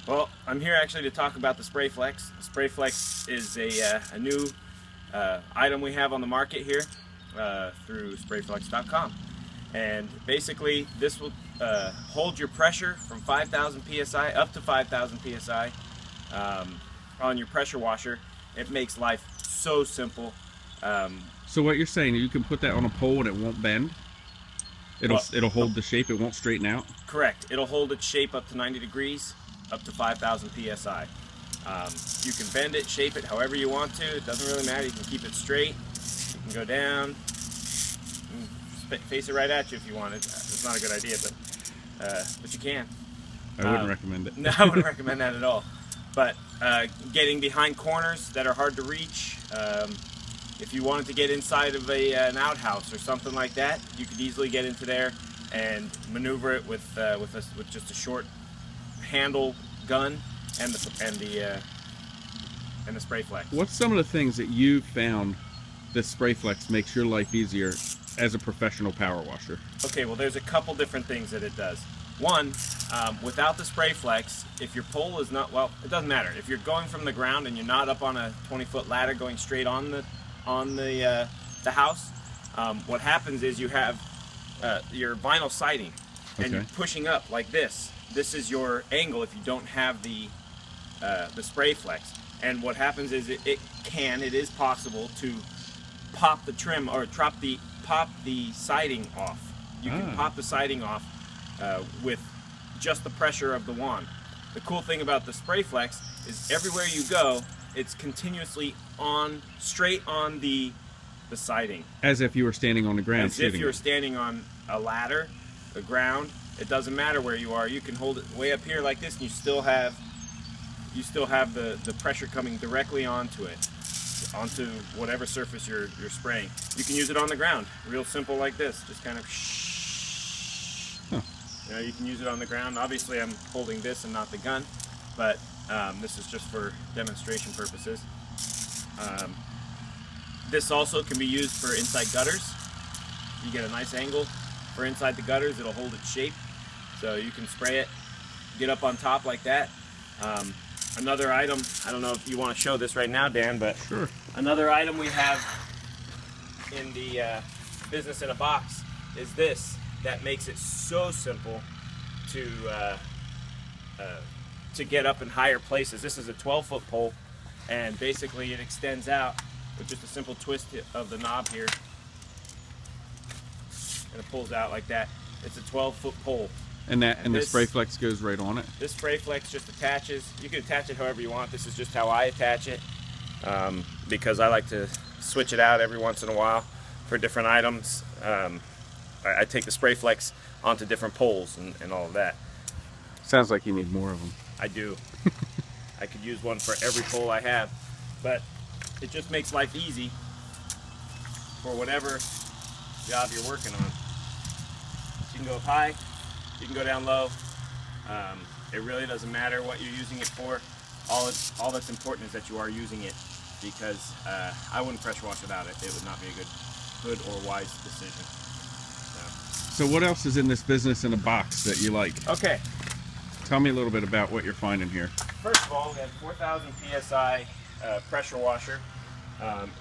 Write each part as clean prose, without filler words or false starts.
Well, I'm here actually to talk about the SprayFlex. SprayFlex is a new item we have on the market here through sprayflex.com. And basically this will hold your pressure from 5,000 psi up to 5,000 psi on your pressure washer. It makes life so simple. So what you're saying, you can put that on a pole and it won't bend? It'll hold the shape, it won't straighten out? Correct. It'll hold its shape up to 90 degrees, up to 5,000 psi. You can bend it, shape it however you want to. It doesn't really matter. You can keep it straight. You can go down, face it right at you if you want. It's not a good idea, but you can. I wouldn't recommend it. No, I wouldn't recommend that at all. But getting behind corners that are hard to reach, if you wanted to get inside of an outhouse or something like that, you could easily get into there and maneuver it with just a short handle gun and the SprayFlex. What's some of the things that you found this SprayFlex makes your life easier as a professional power washer? Okay, well there's a couple different things that it does. One, without the SprayFlex, if your pole is not, well, it doesn't matter. If you're going from the ground and you're not up on a 20-foot ladder going straight on the house, what happens is you have your vinyl siding, and you're pushing up like this. This is your angle if you don't have the SprayFlex. And what happens is it is possible to pop the trim or pop the siding off. You can pop the siding off with just the pressure of the wand. The cool thing about the SprayFlex is everywhere you go, it's continuously on, straight on the siding. As if you were standing on the ground. As if you were standing on a ladder, the ground. It doesn't matter where you are. You can hold it way up here like this, and you still have the pressure coming directly onto it, onto whatever surface you're spraying. You can use it on the ground, real simple like this. Just kind of You know, you can use it on the ground. Obviously, I'm holding this and not the gun, but this is just for demonstration purposes. This also can be used for inside gutters. You get a nice angle for inside the gutters. It'll hold its shape, so you can spray it, get up on top like that. Another item, I don't know if you want to show this right now, Dan, but sure. Another item we have in the business in a box is this, that makes it so simple to get up in higher places. This is a 12-foot pole, and basically it extends out with just a simple twist of the knob here, and it pulls out like that. It's a 12-foot pole. And the SprayFlex goes right on it? This SprayFlex just attaches. You can attach it however you want. This is just how I attach it, because I like to switch it out every once in a while for different items. I take the SprayFlex onto different poles and all of that. Sounds like you need more of them. I do. I could use one for every pole I have, but it just makes life easy for whatever job you're working on. You can go up high, you can go down low. It really doesn't matter what you're using it for. All that's important is that you are using it, because I wouldn't pressure wash without it. It would not be a good or wise decision. So what else is in this business in a box that you like? Okay. Tell me a little bit about what you're finding here. First of all, we have 4,000 psi pressure washer.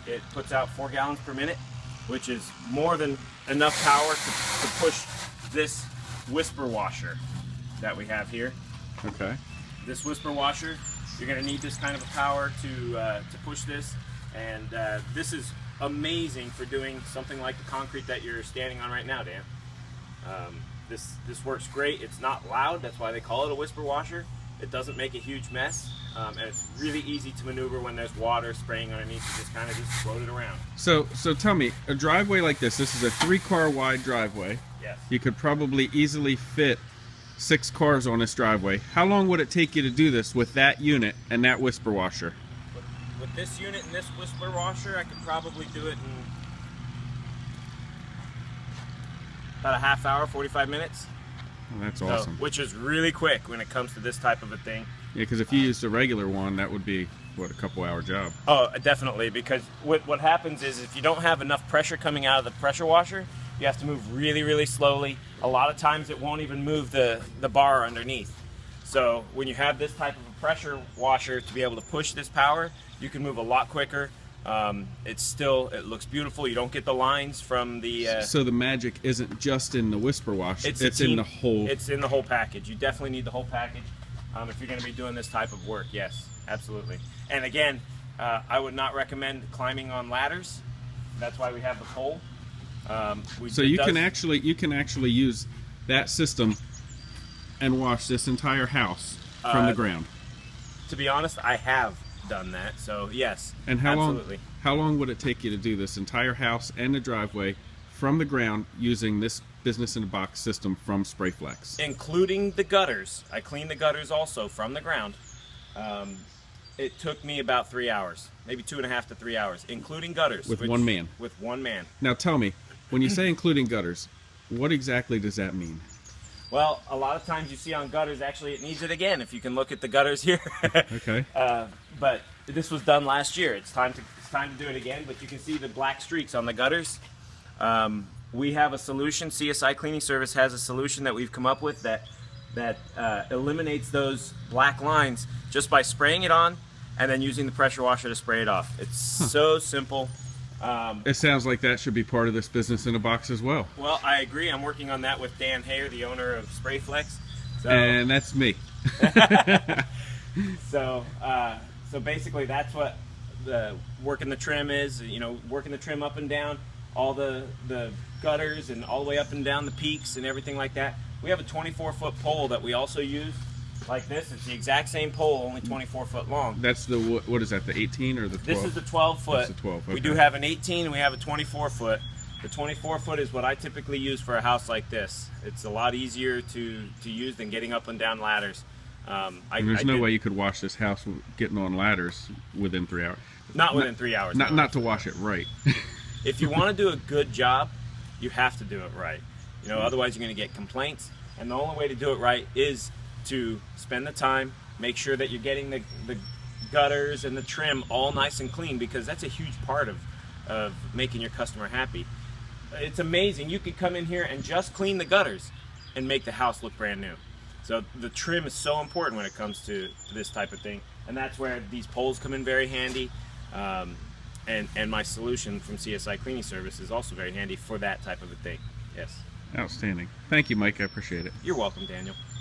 It puts out 4 gallons per minute, which is more than enough power to push this whisper washer that we have here. Okay. This whisper washer, you're going to need this kind of a power to push this, and this is amazing for doing something like the concrete that you're standing on right now, Dan. This works great. It's not loud, that's why they call it a whisper washer. It doesn't make a huge mess, and it's really easy to maneuver when there's water spraying underneath. You just kind of float it around. So tell me, a driveway like this is a 3-car wide driveway. Yes. You could probably easily fit 6 cars on this driveway. How long would it take you to do this with that unit and that whisper washer? With this unit and this whisper washer, I could probably do it in about a half hour, 45 minutes. Well, that's awesome. So, which is really quick when it comes to this type of a thing. Yeah, because if you used a regular one, that would be, what, a couple-hour job. Oh, definitely, because what happens is if you don't have enough pressure coming out of the pressure washer, you have to move really, really slowly. A lot of times it won't even move the bar underneath. So when you have this type of a pressure washer to be able to push this power, you can move a lot quicker. It looks beautiful. You don't get the lines from the. So the magic isn't just in the whisper wash; it's in the whole. It's in the whole package. You definitely need the whole package if you're going to be doing this type of work. Yes, absolutely. And again, I would not recommend climbing on ladders. That's why we have the pole. So you can actually use that system and wash this entire house from the ground. To be honest, I have done that. So yes, and absolutely. How long would it take you to do this entire house and the driveway from the ground using this business in a box system from Sprayflex? Including the gutters. I cleaned the gutters also from the ground. It took me about 3 hours, maybe 2.5 to 3 hours, including gutters. With one man? With one man. Now tell me, when you say including gutters, what exactly does that mean? Well, a lot of times you see on gutters, actually it needs it again, if you can look at the gutters here. Okay. But this was done last year. It's time to do it again, but you can see the black streaks on the gutters. We have a solution, CSI Cleaning Service has a solution that we've come up with that eliminates those black lines just by spraying it on and then using the pressure washer to spray it off. It's so simple. It sounds like that should be part of this business in a box as well. Well, I agree. I'm working on that with Dan Hayer, the owner of Sprayflex. And that's me. So basically that's what the working the trim is, you know, working the trim up and down, all the gutters and all the way up and down the peaks and everything like that. We have a 24-foot pole that we also use like this. It's the exact same pole, only 24 foot long. That's the, what is that, the 18 or the 12? This is the 12 foot. That's the 12, okay. We do have an 18 and we have a 24 foot. The 24 foot is what I typically use for a house like this. It's a lot easier to use than getting up and down ladders. There's no way you could wash this house getting on ladders within 3 hours. Not within 3 hours. Not to wash it right. If you want to do a good job, you have to do it right. You know, otherwise you're going to get complaints. And the only way to do it right is to spend the time, make sure that you're getting the gutters and the trim all nice and clean, because that's a huge part of making your customer happy. It's amazing. You could come in here and just clean the gutters and make the house look brand new. So the trim is so important when it comes to this type of thing, and that's where these poles come in very handy. And my solution from CSI Cleaning Service is also very handy for that type of a thing. Yes. Outstanding. Thank you, Mike. I appreciate it. You're welcome, Daniel.